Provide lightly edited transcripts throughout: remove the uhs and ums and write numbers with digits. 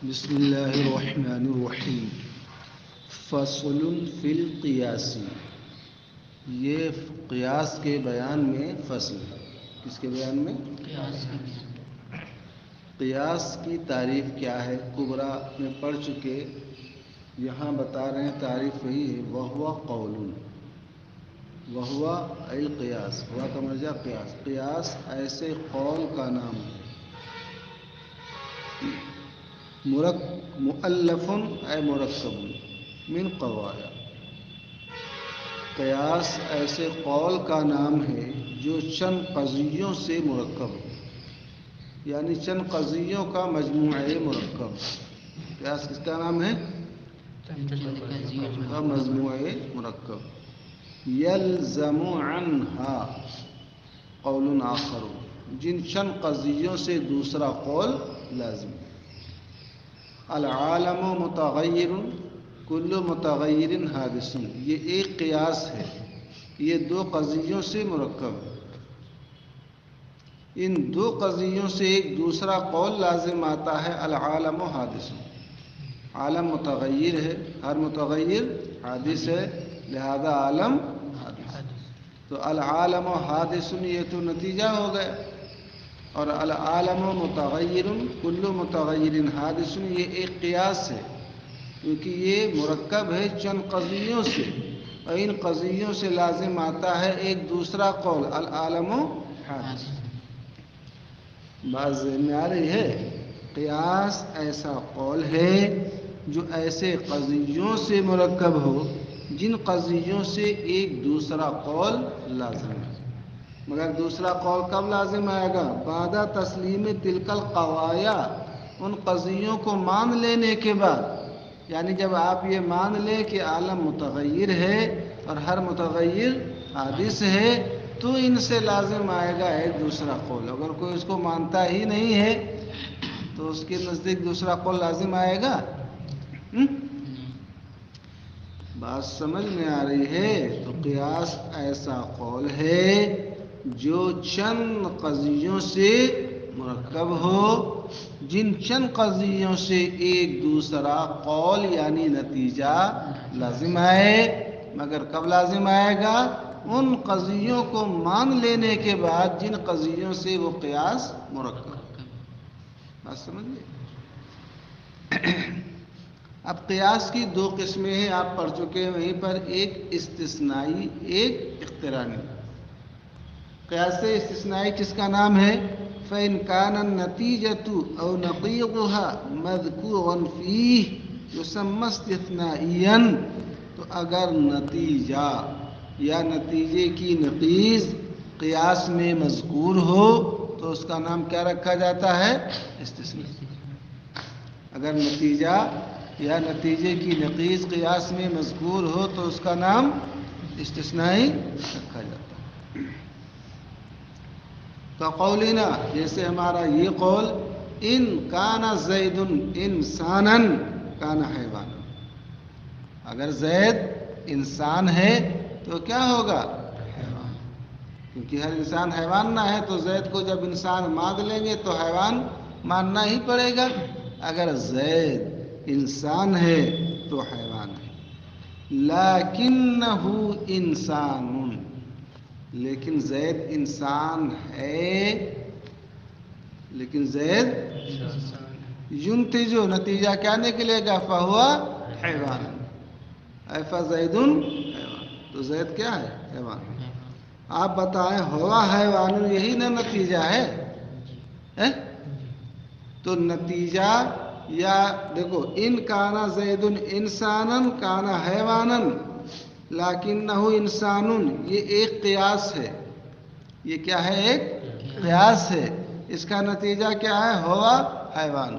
بسم اللہ الرحمن الرحیم فصل فی القیاس. یہ قیاس کے بیان میں فصل. کس کے بیان میں؟ قیاس کی تعریف کیا ہے؟ کبرا میں پڑھ چکے، یہاں بتا رہے ہیں تعریف وہی ہے. وہوا قول، وہوا القیاس، ہوا کا مرجع قیاس. قیاس ایسے قول کا نام ہے. مؤلف اے مرکب من قوایا. قیاس ایسے قول کا نام ہے جو چند قضیوں سے مرکب ہے، یعنی چند قضیوں کا مجموعہ مرکب. قیاس کس کا نام ہے؟ کا مجموعہ مرکب. یلزم عنہا قول آخر، جن چند قضیوں سے دوسرا قول لازم ہے. العالم متغیر کل متغیر حادث، یہ ایک قیاس ہے، یہ دو قضیوں سے مرکب ہے. ان دو قضیوں سے ایک دوسرا قول لازم آتا ہے. العالم حادث، عالم متغیر ہے، ہر متغیر حادث ہے، لہذا عالم حادث. تو العالم حادث یہ تو نتیجہ ہو گیا، اور العالم متغیر کل متغیر حادث یہ ایک قیاس ہے، کیونکہ یہ مرکب ہے چند قضیوں سے، اور ان قضیوں سے لازم آتا ہے ایک دوسرا قول العالم حادث. بات ذہن میں آ رہی ہے؟ قیاس ایسا قول ہے جو ایسے قضیوں سے مرکب ہو جن قضیوں سے ایک دوسرا قول لازم ہے. مگر دوسرا قول کب لازم آئے گا؟ بعد تسلیم تلک القوایا، ان قضیوں کو مان لینے کے بعد. یعنی جب آپ یہ مان لیں کہ عالم متغیر ہے اور ہر متغیر حادث ہے، تو ان سے لازم آئے گا ایک دوسرا قول. اگر کوئی اس کو مانتا ہی نہیں ہے تو اس کے نزدیک دوسرا قول لازم آئے گا؟ بات سمجھ میں آ رہی ہے؟ تو قیاس ایسا قول ہے جو چند قضیوں سے مرکب ہو، جن چند قضیوں سے ایک دوسرا قول یعنی نتیجہ لازم آئے. مگر کب لازم آئے گا؟ ان قضیوں کو مان لینے کے بعد جن قضیوں سے وہ قیاس مرکب. بات سمجھ لیں؟ اب قیاس کی دو قسمیں ہیں، آپ پڑھ چکے ہیں وہیں پر، ایک استثنائی، ایک اقترانی. قیاس استثنائی کس کا نام ہے؟ فَإِنْ كَانَ النَّتِيجَةُ أَوْ نَقِيضُهَا مَذْكُورًا فِيهِ يُسَمَّى اسْتِثْنَائِيًّا. تو اگر نتیجہ یا نتیجے کی نقیض قیاس میں مذکور ہو تو اس کا نام کیا رکھا جاتا ہے؟ استثنائی. اگر نتیجہ یا نتیجے کی نقیض قیاس میں مذکور ہو تو اس کا نام استثنائی رکھا جاتا ہے. تو قولنا، جیسے ہمارا یہ قول، ان کان زید انسانا کان حیوانا. اگر زید انسان ہے تو کیا ہوگا؟ حیوان. کیونکہ ہر انسان حیوان نہ ہے، تو زید کو جب انسان مان لیں گے تو حیوان ماننا ہی پڑے گا. اگر زید انسان ہے تو حیوان ہے. لیکنہ انسان، لیکن زید انسان ہے، لیکن زید ینتج، نتیجہ کیا نکلے گا؟ فہوا حیوان. فزید حیوان، تو زید کیا ہے؟ حیوان. آپ بتائیں، ہوا حیوان یہی نا نتیجہ ہے؟ تو نتیجہ یا دیکھو، ان کانا زید انسانا کانا حیوانا لیکنہ انسان، یہ ایک قیاس ہے. یہ کیا ہے؟ ایک قیاس ہے. اس کا نتیجہ کیا ہے؟ ہوا حیوان.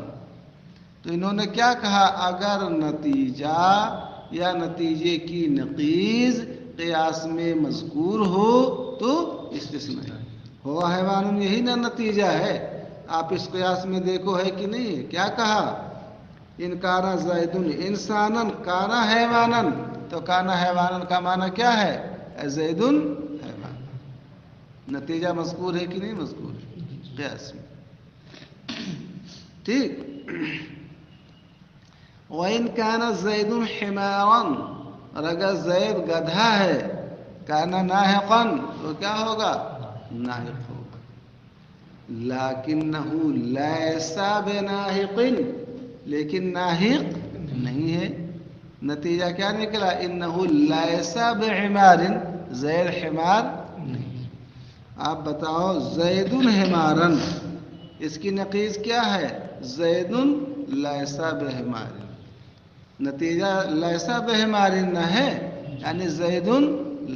تو انہوں نے کیا کہا؟ اگر نتیجہ یا نتیجے کی نقیض قیاس میں مذکور ہو تو استثنائی. ہوا حیوان یہی نا نتیجہ ہے. آپ اس قیاس میں دیکھو ہے کہ نہیں ہے. کیا کہا؟ ان کانا زید انسانا کانا حیوانا. تو کانا حیوانا کا معنی کیا ہے؟ زید حیوان. نتیجہ مذکور ہے کہ نہیں مذکور؟ قیاس میں. ٹھیک. وَإِنْ كَانَ زَيْدٌ حِمَارًا، اور اگر زید گدھا ہے، کانا ناحقاً، تو کیا ہوگا؟ ناحق ہوگا. لیکنہ لیس بناحق، لیکن ناحق نہیں ہے. نتیجہ کیا نکلا؟ انہ لیس بحمار، زید حمار نہیں. آپ بتاؤ زید حمارن، اس کی نقیض کیا ہے؟ زید لیس بحمار. نتیجہ لیسا بحمارن نہ ہے، یعنی زید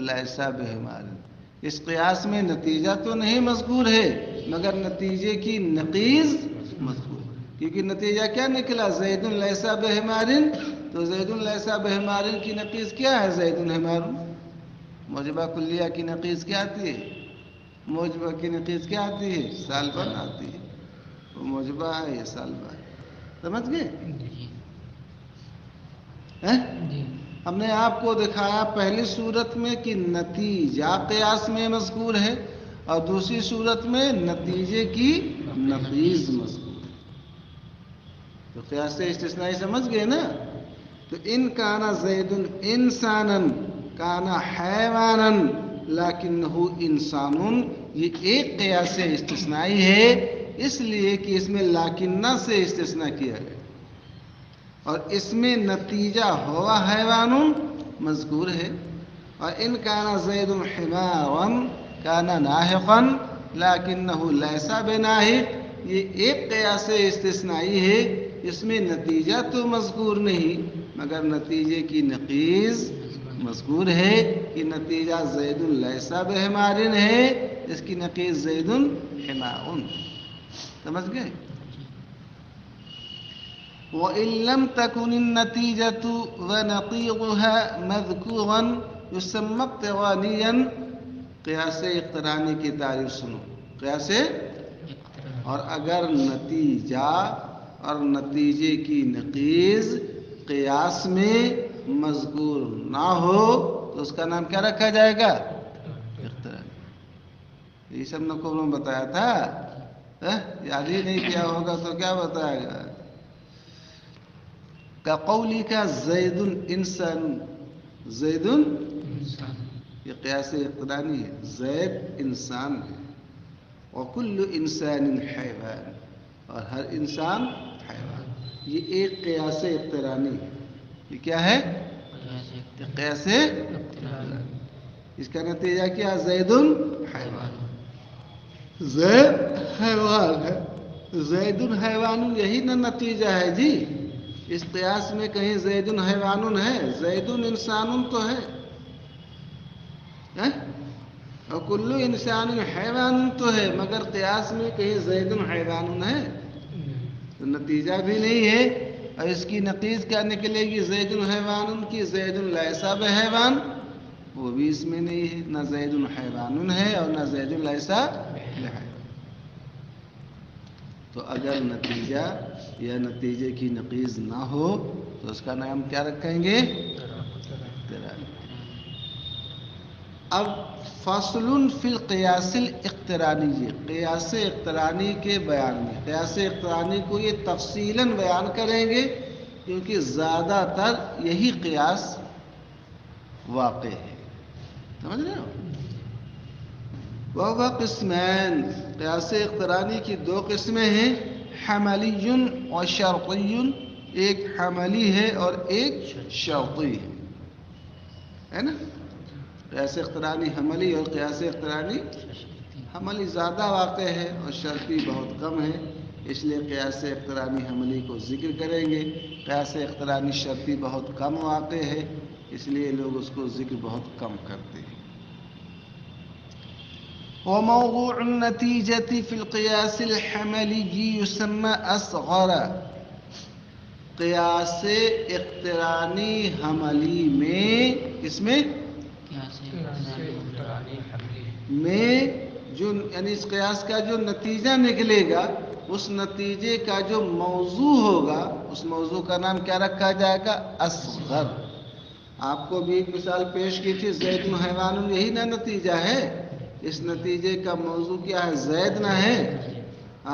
لیسا بحمارن. اس قیاس میں نتیجہ تو نہیں مذکور ہے، مگر نتیجے کی نقیض مذکور. کیونکہ نتیجہ کیا نکلا؟ زید لیسا بحمارن، تو زید لیسا بحمارن کی نقیض کیا ہے؟ زید حمار. موجبہ کلیہ کی نقیض کیا آتی ہے؟ موجبہ کی نقیض کیا آتی ہے؟ سالبن آتی ہے. وہ موجبہ ہے، یہ سالبہ ہے. سمجھ گئے؟ ہم نے آپ کو دکھایا پہلی صورت میں کہ نتیجہ قیاس میں مذکور ہے، اور دوسری صورت میں نتیجے کی نقیض مذکور ہے. تو قیاس سے استثنائی سمجھ گئے نا؟ تو ان کانا زید انسانا کانا حیوانا لیکنہ انسان، یہ ایک قیاس سے استثنائی ہے، اس لیے کہ اس میں لیکنہ سے استثناء کیا گیا، اور اس میں نتیجہ ہوا حیوان مذکور ہے. اور ان کانا زید حمارا کانا ناحقا لیکنہ لیس بناحق، یہ ایک قیاس استثنائی ہے، اس میں نتیجہ تو مذکور نہیں، مگر نتیجے کی نقیض مذکور ہے کہ نتیجہ زید لیس بحمار ہے، اس کی نقیض زید حمار. سمجھ گئے؟ وَإِن لَمْ تَكُنِ النَّتِيجَةُ وَنَقِيضُهَا مَذْكُورًا يُسَمَّى اقترانيًا. قیاس اقترانی کی تعریف سنو. قیاس، اور اگر نتیجہ اور نتیجے کی نقیض قیاس میں مذکور نہ ہو تو اس کا نام کیا رکھا جائے گا؟ اقترانی. یہ سب نے کو بتایا تھا، یاد ہی نہیں کیا ہوگا تو کیا بتائے گا؟ قولی کا زید انسان، زید یہ قیاس اقترانی ہے، زید انسان ہے. وکل انسان حیوان، اور ہر انسان حیوان. یہ ایک قیاس اقترانی ہے. یہ کیا ہے؟ قیاس اقترانی. اس کا نتیجہ کیا؟ زید حیوان. زید حیوان ہے. زید حیوان یہی نہ نتیجہ ہے جی. اس قیاس میں کہیں زید حیوان ہے؟ زید انسان تو ہے، اور کلو انسان حیوان تو ہے، مگر قیاس میں کہیں زید حیوان ہے تو نتیجہ بھی نہیں ہے. اور اس کی نقیض کیا نکلے گی؟ زید حیوان کی. زید لیس بحیوان، وہ بھی اس میں نہیں ہے، نہ زید حیوان ہے اور نہ زید لیس بحیوان. تو اگر نتیجہ یا نتیجے کی نقیض نہ ہو تو اس کا نام کیا رکھیں گے؟ اقترانی. اب فصل فی القیاس الاقترانی، قیاس اقترانی کے بیان میں. قیاس اقترانی کو یہ تفصیلاً بیان کریں گے کیونکہ زیادہ تر یہی قیاس واقع ہے. سمجھ رہے ہو؟ وہ قسمین، قیاس اقترانی کی دو قسمیں ہیں، حملی و شرطی. ایک حملی ہے اور ایک شرطی ہے نا؟ قیاس اقترانی حملی اور قیاس اقترانی، حملی زیادہ واقع ہے اور شرطی بہت کم ہے، اس لیے قیاس اقترانی حملی کو ذکر کریں گے. قیاس اقترانی شرطی بہت کم واقع ہے، اس لیے لوگ اس کو ذکر بہت کم کرتے ہیں. وموضوع النتيجة في القياس الحملي يسمى أصغر. قیاس اقترانی حملی میں، اس میں جو یعنی اس قیاس کا جو نتیجہ نکلے گا، اس نتیجے کا جو موضوع ہوگا، اس موضوع کا نام کیا رکھا جائے گا؟ اصغر. آپ کو بھی ایک مثال پیش کی تھی، زید حیوان، یہی نہ نتیجہ ہے. اس نتیجے کا موضوع کیا ہے؟ زید نہ ہے.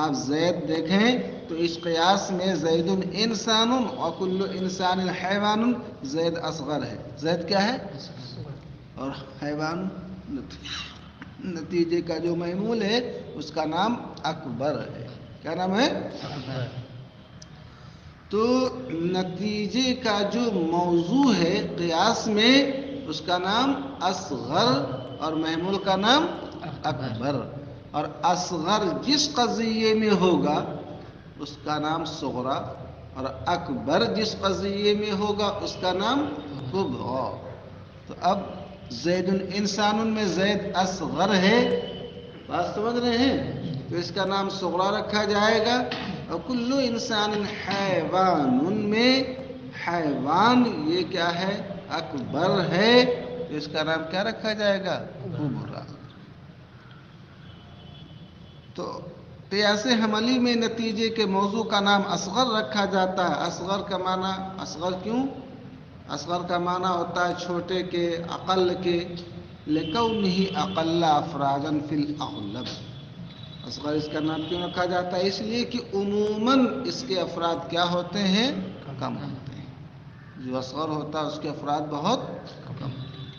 آپ زید دیکھیں تو اس قیاس میں زید انسان اور کل انسان حیوان، زید اصغر ہے. زید کیا ہے؟ اور حیوان نتیجے کا جو محمول ہے اس کا نام اکبر ہے. کیا نام ہے؟ تو نتیجے کا جو موضوع ہے قیاس میں اس کا نام اصغر اور محمول کا نام اکبر. اور اصغر جس قضیے میں ہوگا اس کا نام صغرا، اور اکبر جس قضیے میں ہوگا اس کا نام کبریٰ. تو اب زید انسان میں زید اصغر ہے، بات سمجھ رہے ہیں؟ تو اس کا نام صغرا رکھا جائے گا. اور کل انسان حیوان میں حیوان یہ کیا ہے؟ اکبر ہے، تو اس کا نام کیا رکھا جائے گا؟ کبریٰ. تو قیاس حملی میں نتیجے کے موضوع کا نام اصغر رکھا جاتا ہے. اصغر کا معنی، اصغر کیوں؟ اصغر کا معنی ہوتا ہے چھوٹے کے، اقل کے، لکونہ اقل افرادا فی الاغلب. اصغر اس کا نام کیوں رکھا جاتا ہے؟ اس لیے کہ عموماً اس کے افراد کیا ہوتے ہیں؟ کم ہوتے ہیں. جو اصغر ہوتا ہے اس کے افراد بہت کم ہوتے ہیں.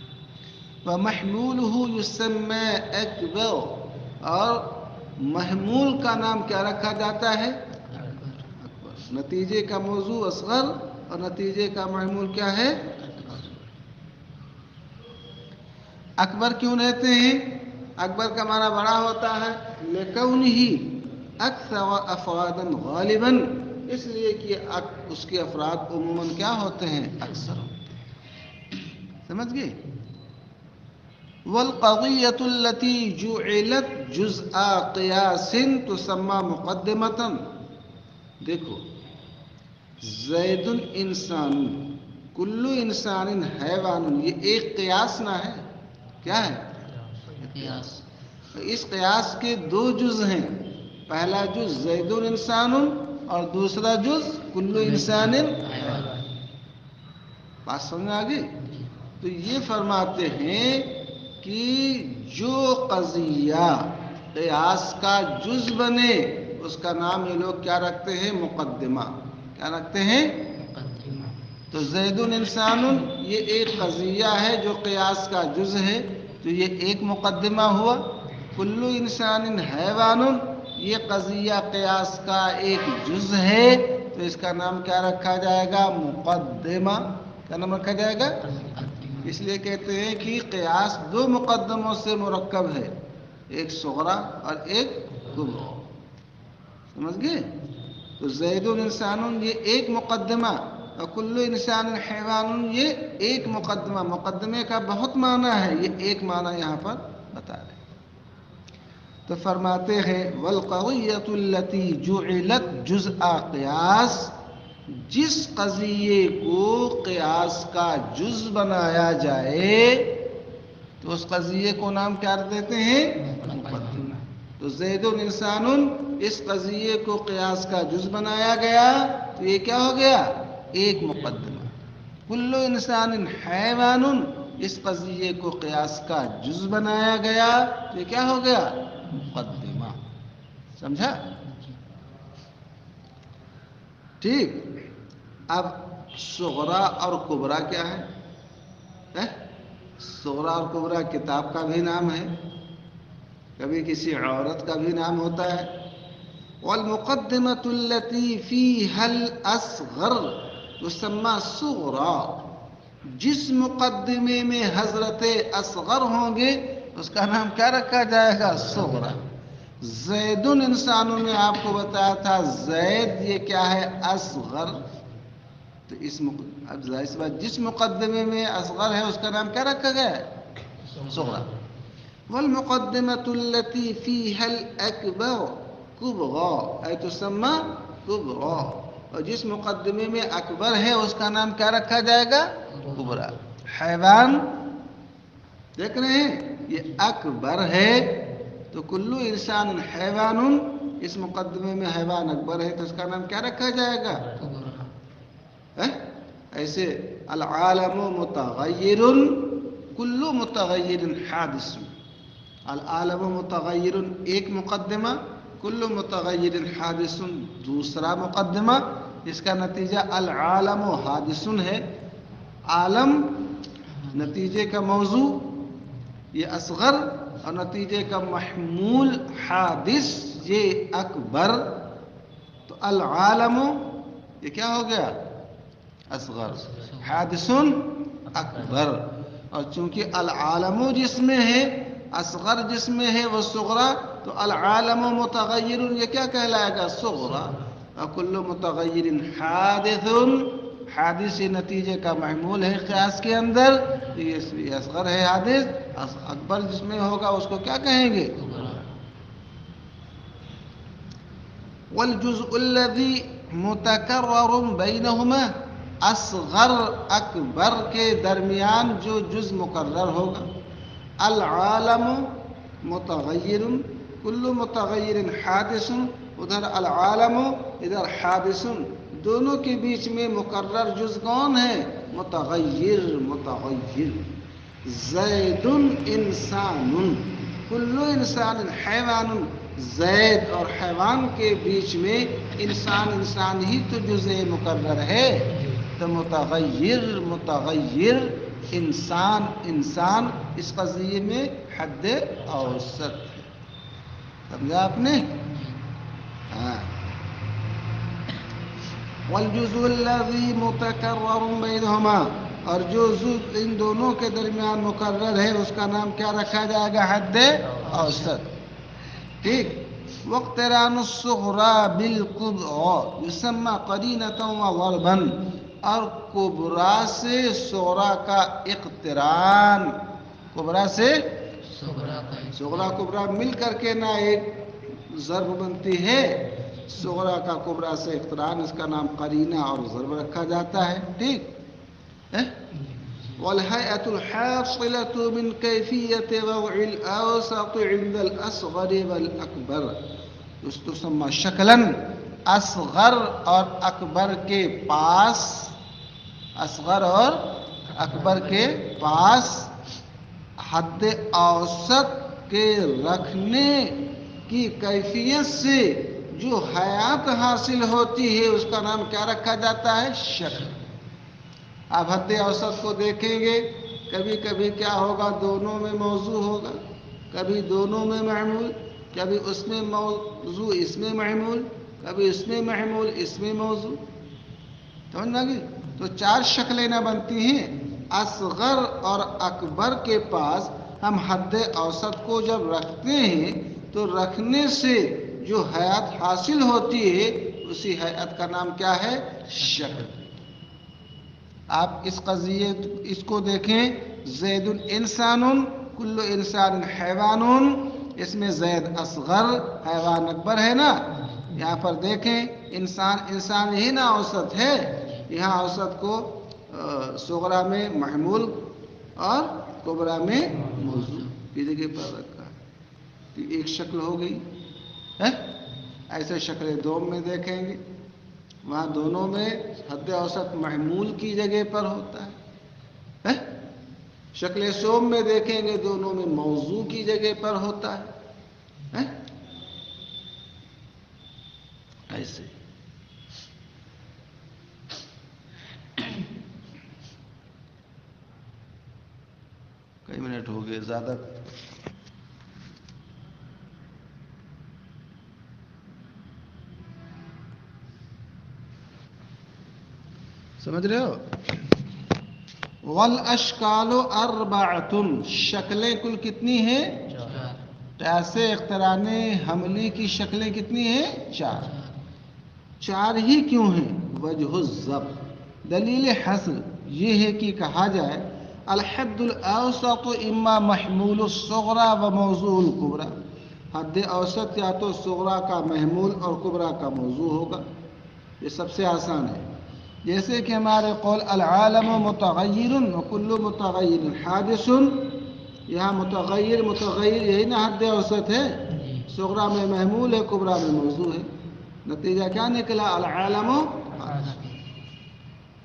وَمَحْمُولُهُ يُسَمَّى أَكْبَرُ، اور محمول کا نام کیا رکھا جاتا ہے؟ اکبر. نتیجے کا موضوع اصغر اور نتیجے کا محمول کیا ہے؟ اکبر کیوں رہتے ہیں؟ اکبر کا معنی بڑا ہوتا ہے، لِكَوْنِهِ أَكْثَرَ أَفْرَادًا غَالِبًا، اس لیے کہ اس کے افراد عموماً کیا ہوتے ہیں؟ اکثر ہوتے ہیں. سمجھ گئے؟ والقضية التي جعلت جزء قياس تسمى مقدمة. دیکھو، زید انسان کل انسان حیوان، یہ ایک قیاس نہ ہے. کیا ہے؟ قیاس. اس قیاس کے دو جز ہیں. پہلا جز زید انسان اور دوسرا جز کل انسان حیوان. بات سمجھ آ گئی؟ تو یہ فرماتے ہیں کہ جو قضیہ قیاس کا جز بنے اس کا نام یہ لوگ کیا رکھتے ہیں؟ مقدمہ. کیا رکھتے ہیں؟ مقدمہ. تو زید انسان یہ ایک قضیہ ہے جو قیاس کا جز ہے، تو یہ ایک مقدمہ ہوا. کل انسان حیوان یہ قضیہ قیاس کا ایک جز ہے، تو اس کا نام کیا رکھا جائے گا؟ مقدمہ. کیا نام رکھا جائے گا؟ اس لیے کہتے ہیں کہ قیاس دو مقدموں سے مرکب ہے، ایک صغرا اور ایک کبریٰ. سمجھ گئے؟ تو زید انسان یہ ایک مقدمہ اور کل انسان حیوان یہ ایک مقدمہ. مقدمے کا بہت معنی ہے، یہ ایک معنی یہاں پر بتا رہے. تو فرماتے ہیں والقضیۃ التی جعلت جزء قیاس، جس قضیے کو قیاس کا جز بنایا جائے تو اس قضیے کو نام کیا دیتے ہیں؟ مقدمہ. تو زید انسان اس قضیے کو قیاس کا جز بنایا گیا تو یہ کیا ہو گیا؟ ایک مقدمہ. کل انسان حیوان اس قضیے کو قیاس کا جز بنایا گیا تو یہ کیا ہو گیا؟ مقدمہ. سمجھا؟ ٹھیک. اب صغرا اور کبریٰ کیا ہے؟ صغرا اور کبریٰ کتاب کا بھی نام ہے، کبھی کسی عورت کا بھی نام ہوتا ہے. والمقدمة التي فيها الأصغر تسمى صغرا، جس مقدمے میں حضرت اصغر ہوں گے اس کا نام کیا رکھا جائے گا؟ صغرا. زید انسانوں میں آپ کو بتایا تھا زید یہ کیا ہے؟ اصغر. تو اب ظاہر سی بات جس مقدمے میں اصغر ہے اس کا نام کیا رکھا گیا ہے؟ صغرا. والمقدمة التي فيها الأكبر کبریٰ اے تسمى کبریٰ، اور جس مقدمے میں اکبر ہے اس کا نام کیا رکھا جائے گا؟ کبریٰ. حیوان دیکھ رہے ہیں یہ اکبر ہے، تو کل انسان حیوان اس مقدمے میں حیوان اکبر ہے تو اس کا نام کیا رکھا جائے گا؟ ایسے العالم متغیر کل متغیر حادث. العالم متغیر ایک مقدمہ، کل متغیر حادث دوسرا مقدمہ، اس کا نتیجہ العالم حادث ہے. عالم نتیجے کا موضوع یہ اصغر، اور نتیجے کا محمول حادث یہ اکبر. تو العالم یہ کیا ہو گیا؟ اصغر. حادث اکبر. اور چونکہ العالم جس میں ہے، اصغر جس میں ہے وہ صغرا، تو العالم متغیر یہ کیا کہلائے گا؟ صغرا. اور کل متغیر حادث، حادث نتیجے کا محمول ہے قیاس کے اندر، یہ اصغر ہے حادث. اکبر جس میں ہوگا اس کو کیا کہیں گے؟ والجزء الذي متکرر بینہما، اصغر اکبر کے درمیان جو جز مقرر ہوگا. العالم متغیر، کل متغیر حادث، ادھر العالم ادھر حادث، دونوں کے بیچ میں مقرر جز کون ہے؟ متغیر. متغیر. زید انسان، کل انسان حیوان، زید اور حیوان کے بیچ میں انسان ہی تو جز مقرر ہے. تو متغیر متغیر، انسان اس قضیے میں حد اوسط. سمجھا آپ نے؟ ہاں. والجزء الذي متکرر بینہما، اور جو جز ان دونوں کے درمیان مقرر ہے اس کا نام کیا رکھا جائے گا؟ حد اوسط. ٹھیک. واقتران الصغرى بالكبرى يسمى قرینة وضربا، اور کبرا سے صغرا کا اقتران، کبرا سے صغرا کبرا مل کر کے نہ ایک ضرب بنتی ہے، صغرا کا کبرا سے اقتران، اس کا نام قرینہ اور ضرب رکھا جاتا ہے. ٹھیک. والهيئة الحاصلة من كيفية وضع الأوسط عند الأصغر والأكبر تسمى شکلاً. اصغر اور اکبر کے پاس، اصغر اور اکبر کے پاس حد اوسط کے رکھنے کی کیفیت سے جو حیات حاصل ہوتی ہے اس کا نام کیا رکھا جاتا ہے؟ شکل. آپ حد اوسط کو دیکھیں گے، کبھی کبھی کیا ہوگا؟ دونوں میں موضوع ہوگا، کبھی دونوں میں محمول، کبھی اس میں موضوع اس میں محمول، کبھی اس میں محمول اس میں موضوع. سمجھ میں آ گئی؟ تو چار شکلیں نہ بنتی ہیں. اصغر اور اکبر کے پاس ہم حد اوسط کو جب رکھتے ہیں تو رکھنے سے جو حیات حاصل ہوتی ہے اسی حیات کا نام کیا ہے؟ شکل. آپ اس قضیے اس کو دیکھیں. زید انسان، کل انسان حیوان، اس میں زید اصغر حیوان اکبر ہے نا. یہاں پر دیکھیں انسان ہی نا اوسط ہے، یہاں اوسط کو صغرا میں محمول اور کبرا میں موضوع کی جگہ پر رکھا. تو ایک شکل ہو گئی. ایسے شکل دوم میں دیکھیں گے، وہاں دونوں میں حد اوسط محمول کی جگہ پر ہوتا ہے. شکل سوم میں دیکھیں گے دونوں میں موضوع کی جگہ پر ہوتا ہے. ایسے کئی منٹ ہو گئے زیادہ. سمجھ رہے ہو؟ والاشکال اربعۃ، شکلیں کل کتنی ہیں؟ ایسے اقتران حملی کی شکلیں کتنی ہیں؟ چار. چار ہی کیوں ہیں؟ وجہ الضبط، دلیل حصر یہ ہے کہ کہا جائے الحد الاوسط اما محمول الصغرى و موضوع الکبرى، حد اوسط یا تو صغرا کا محمول اور کبرا کا موضوع ہوگا. یہ سب سے آسان ہے. جیسے کہ ہمارے قول العالم متغیر وکل متغیر حادث، یہاں متغیر یہی نا حد اوسط ہے، صغرا میں محمول ہے کبرا میں موضوع ہے. نتیجہ کیا نکلا؟ العالم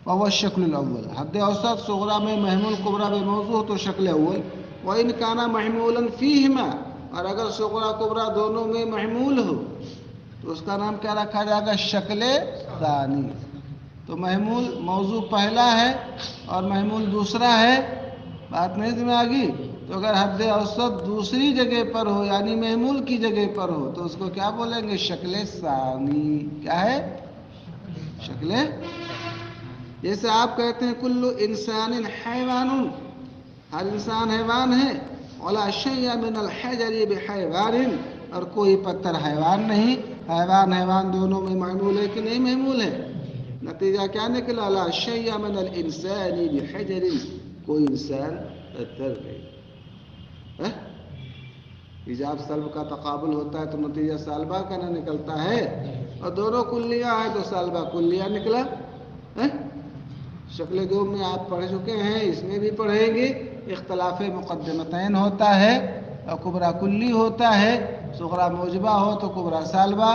وهو الشکل الاول. حد اوسط صغرا میں محمول کبرا میں موضوع تو شکل اول. وان کان محمولا فیہما، اور اگر صغرا کبرا دونوں میں محمول ہو تو اس کا نام کیا رکھا جائے گا؟ شکل ثانی. تو محمول موضوع پہلا ہے اور محمول دوسرا ہے. بات نہیں سمجھ آ گئی؟ تو اگر حد اوسط دوسری جگہ پر ہو یعنی محمول کی جگہ پر ہو تو اس کو کیا بولیں گے؟ شکل ثانی. کیا ہے؟ شکل. جیسے آپ کہتے ہیں کل انسان حیوان، ہر انسان حیوان ہے. ولا شیء من الحجر بحیوان، اور کوئی پتھر حیوان نہیں. حیوان حیوان دونوں میں محمول ہے کہ نہیں محمول ہے؟ نتیجہ کیا نکلا؟ لا شیء من الانسان بحجر، کوئی انسان پتھر نہیں. ایجاب سلب کا تقابل ہوتا ہے تو نتیجہ سالبہ کا نہ نکلتا ہے، اور دونوں کلیہ ہے تو سالبہ کلیہ نکلا. شکل دو میں آپ پڑھ چکے ہیں، اس میں بھی پڑھیں گے. اختلاف مقدمتین ہوتا ہے اور کبرا کلی ہوتا ہے. صغرا موجبہ ہو تو کبرا سالبہ،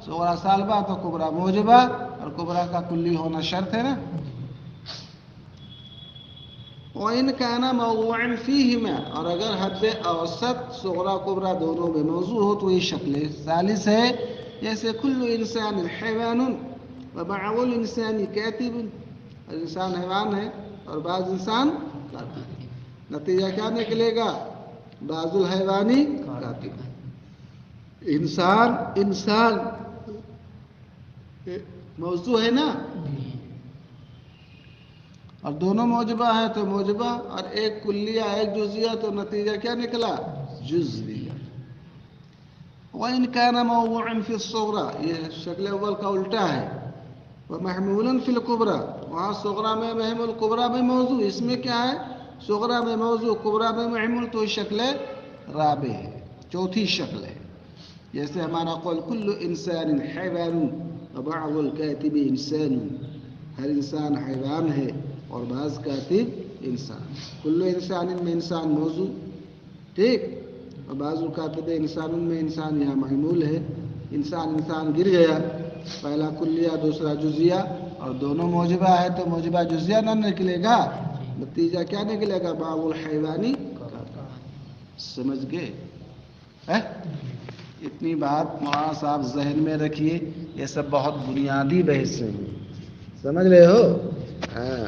صغرا سالبہ تو کبرا موجبہ، اور کبرا کا کلی ہونا شرط ہے نا. وَإِنْ كَانَ مَوْضُوعًا فِيهِمَا، اور اگر حد اوسط صغرا کبرا دونوں میں موضوع ہو تو یہ شکل ثالث ہے. جیسے کل انسان حیوان وبعض الانسان کاتب، انسان حیوان ہے اور بعض انسان کاتب. نتیجہ کیا نکلے گا؟ بعض الحیوانی کاتب. انسان موضوع ہے نا، اور دونوں موجبہ ہے تو موجبہ، اور ایک کلیہ ایک جزیہ تو نتیجہ کیا نکلا؟ جزویہ. وَإِنْ كَانَ مَوْضُوعًا فِي الصُّغْرَى، یہ شکل اول کا الٹا ہے. وَمَحْمُولًا فِي الْكُبْرَى، وہاں صغرا میں محمول کبرا میں موضوع. اس میں کیا ہے؟ صغرا میں موضوع کبرا میں محمول، تو شکل رابع ہے، چوتھی شکل ہے. جیسے ہمارا قول کل انسان حیوان وبعض الکاتب انسان، ہر انسان حیوان ہے اور بعض کاتب انسان. کل انسان میں انسان موضوع، ٹھیک، اور بعض الکاتب انسان میں انسان یہاں محمول ہے. انسان گر گیا، پہلا کلیہ دوسرا جزیہ، اور دونوں موجبہ ہے تو موجبہ جزیہ نہ نکلے گا. نتیجہ کیا نکلے گا؟ بعض الحیوانی. سمجھ گئے؟ اتنی بات مولانا صاحب ذہن میں رکھیے، یہ سب بہت بنیادی بحث ہیں، سمجھ رہے ہو؟ ہاں.